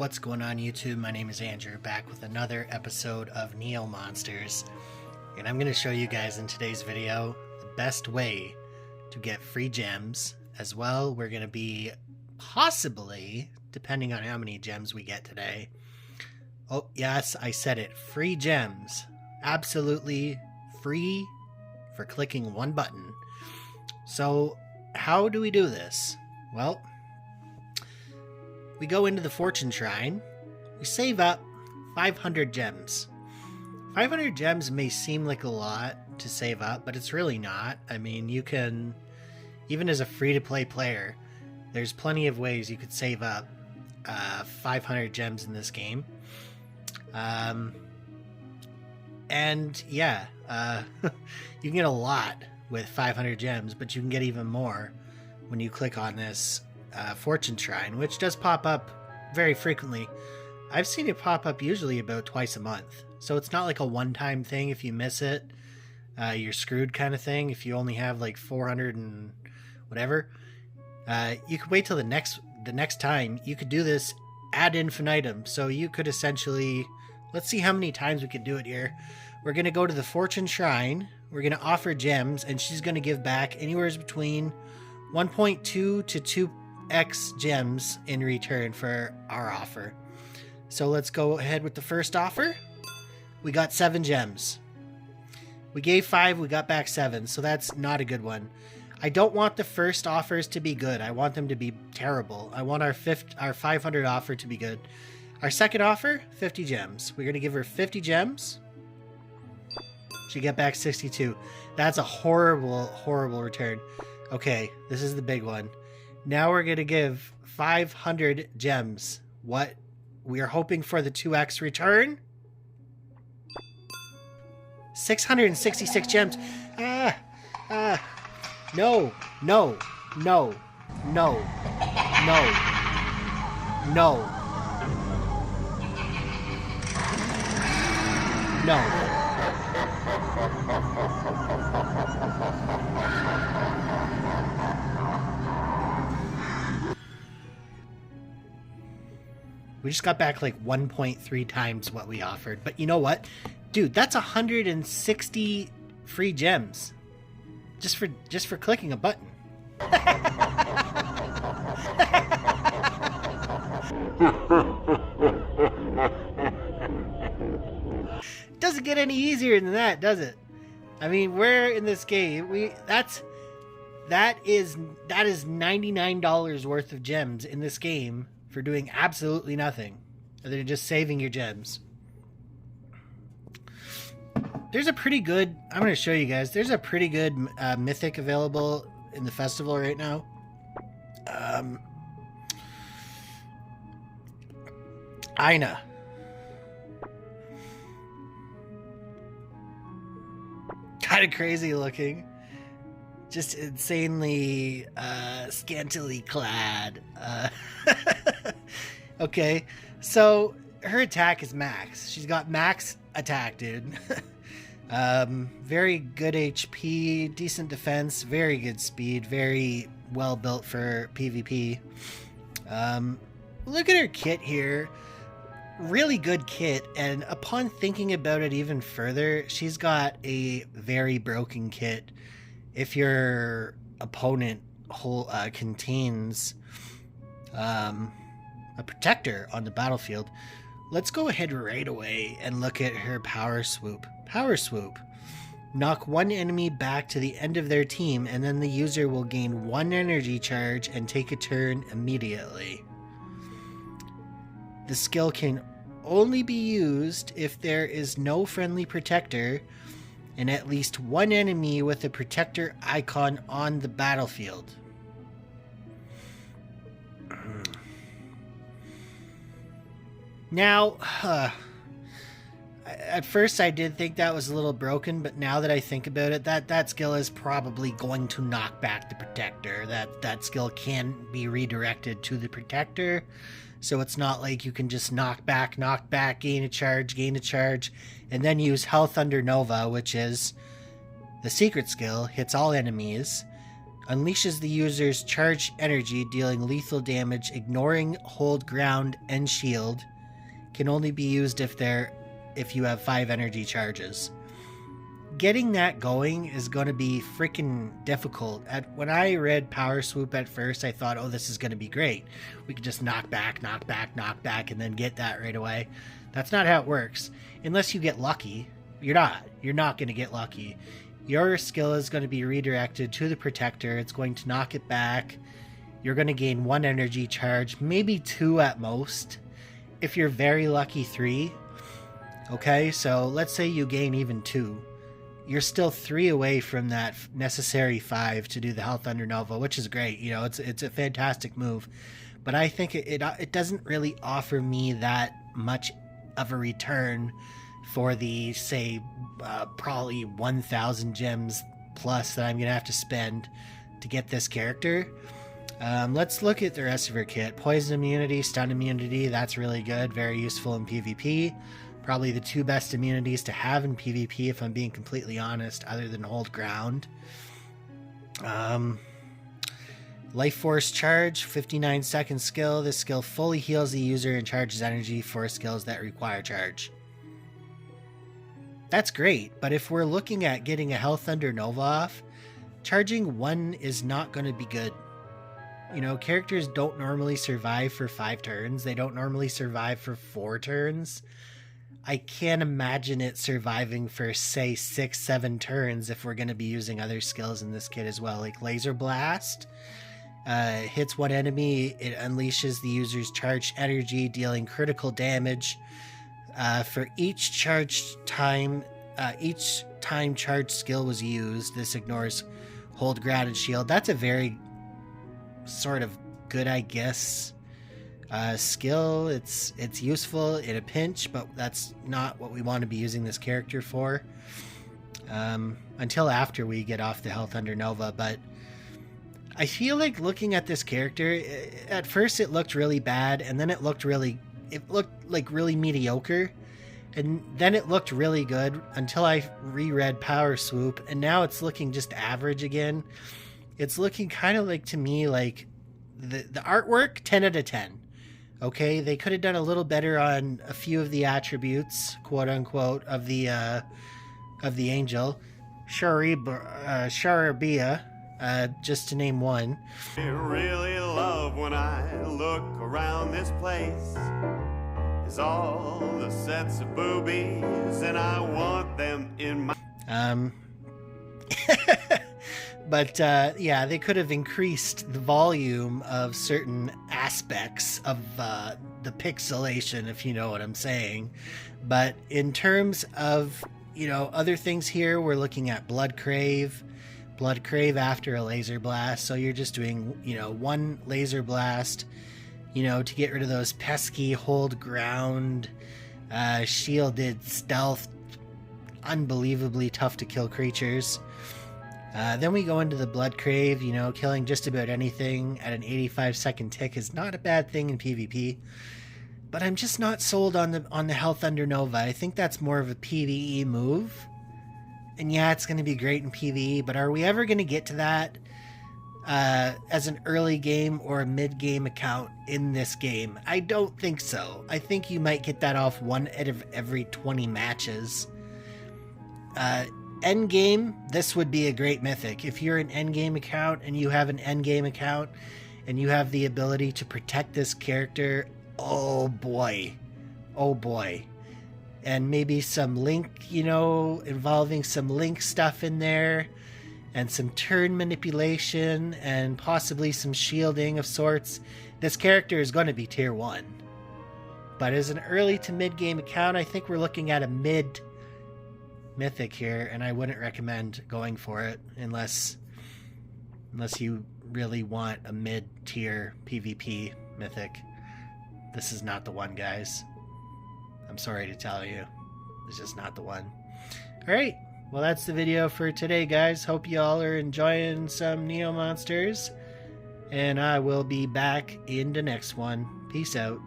What's going on YouTube? My name is Andrew, back with another episode of Neo Monsters, and I'm going to show you guys in today's video the best way to get free gems. As well, we're going to be possibly, depending on how many gems we get today. Oh yes, I said it, free gems. Absolutely free for clicking one button. So how do we do this? Well, we go into the Fortune Shrine, we save up 500 gems. 500 gems may seem like a lot to save up, but it's really not. I mean, you can, even as a free-to-play player, there's plenty of ways you could save up 500 gems in this game. And yeah, you can get a lot with 500 gems, but you can get even more when you click on this Fortune Shrine, which does pop up very frequently. I've seen it pop up usually about twice a month, so it's not like a one-time thing. If you miss it, you're screwed kind of thing. If you only have like 400 and whatever, you could wait till the next time. You could do this ad infinitum, so you could essentially, let's see how many times we could do it here. We're going to go to the Fortune Shrine, we're going to offer gems, and she's going to give back anywhere between 1.2 to 2x gems in return for our offer. So let's go ahead with the first offer. We got 7 gems. We gave 5, we got back 7, so that's not a good one. I don't want the first offers to be good. I want them to be terrible. I want our 500 offer to be good. Our second offer, 50 gems. We're going to give her 50 gems. She get back 62. That's a horrible, horrible return. Okay, this is the big one. Now we're going to give 500 gems. What? We are hoping for the 2x return. 666 gems. No, no, no, no, no, no, no. We just got back like 1.3 times what we offered. But you know what? Dude, that's 160 free gems. Just for clicking a button. Doesn't get any easier than that, does it? I mean, we're in this game. That is $99 worth of gems in this game for doing absolutely nothing other than just saving your gems. There's a pretty good, I'm going to show you guys, there's a pretty good mythic available in the festival right now. AYNA. Kind of crazy looking. Just insanely scantily clad. Okay, so her attack is max. She's got max attack, dude. Very good HP, decent defense, very good speed, very well built for PvP. Look at her kit here. Really good kit, and upon thinking about it even further, she's got a very broken kit. If your opponent contains a protector on the battlefield, let's go ahead right away and look at her power swoop. Power swoop. Knock one enemy back to the end of their team, and then the user will gain 1 energy charge and take a turn immediately. The skill can only be used if there is no friendly protector and at least 1 enemy with a protector icon on the battlefield. Now, at first I did think that was a little broken, but now that I think about it, that skill is probably going to knock back the protector. That skill can be redirected to the protector, so it's not like you can just knock back, gain a charge, and then use Health Under Nova, which is the secret skill, hits all enemies. Unleashes the user's charged energy, dealing lethal damage, ignoring hold ground and shield. Can only be used if you have 5 energy charges. Getting that going is going to be freaking difficult. When I read Power Swoop at first, I thought, oh, this is going to be great. We could just knock back, and then get that right away. That's not how it works. Unless you get lucky. You're not going to get lucky. Your skill is going to be redirected to the protector. It's going to knock it back. You're going to gain 1 energy charge, maybe 2 at most. If you're very lucky, 3. Okay, so let's say you gain even 2. You're still 3 away from that necessary 5 to do the health under Nova, which is great. You know, it's a fantastic move. But I think it doesn't really offer me that much of a return for the, say, probably 1,000 gems plus that I'm going to have to spend to get this character. Let's look at the rest of her kit. Poison immunity, stun immunity, that's really good. Very useful in PvP. Probably the 2 best immunities to have in PvP, if I'm being completely honest, other than hold ground. Life Force Charge, 59-second skill. This skill fully heals the user and charges energy for skills that require charge. That's great, but if we're looking at getting a health under Nova off, charging 1 is not going to be good. You know, characters don't normally survive for 5 turns. They don't normally survive for 4 turns. I can't imagine it surviving for, say, 6-7 turns if we're going to be using other skills in this kit as well. Like Laser Blast hits 1 enemy. It unleashes the user's charged energy, dealing critical damage. For each time charged skill was used, this ignores hold ground and shield. That's a very sort of good, I guess, skill. It's useful in a pinch, but that's not what we want to be using this character for until after we get off the health under Nova. But I feel like looking at this character, at first it looked really bad, and then it looked like really mediocre, and then it looked really good until I reread Power Swoop, and now it's looking just average again. It's looking kind of like, to me, like the artwork, 10 out of 10. Okay, they could have done a little better on a few of the attributes, quote unquote, of the angel, Sharabia, just to name one. I really love when I look around this place. Is all the sets of boobies, and I want them in my. But yeah, they could have increased the volume of certain aspects of the pixelation, if you know what I'm saying. But in terms of, you know, other things here, we're looking at Blood Crave after a laser blast. So you're just doing, you know, 1 laser blast, you know, to get rid of those pesky hold ground, shielded stealth, unbelievably tough to kill creatures. Then we go into the Blood Crave. You know, killing just about anything at an 85-second tick is not a bad thing in PvP. But I'm just not sold on the health under Nova. I think that's more of a PvE move. And yeah, it's going to be great in PvE, but are we ever going to get to that as an early game or a mid-game account in this game? I don't think so. I think you might get that off 1 out of every 20 matches. Endgame, this would be a great mythic. If you're an endgame account and you have an endgame account and you have the ability to protect this character, oh boy. And maybe some Link, you know, involving some Link stuff in there, and some turn manipulation, and possibly some shielding of sorts. This character is going to be tier 1. But as an early to mid-game account, I think we're looking at a mid mythic here, and I wouldn't recommend going for it unless you really want a mid-tier PvP mythic. This is not the one, guys. I'm sorry to tell you. It's just not the one. Alright, well, that's the video for today, guys. Hope you all are enjoying some Neo Monsters, and I will be back in the next one. Peace out.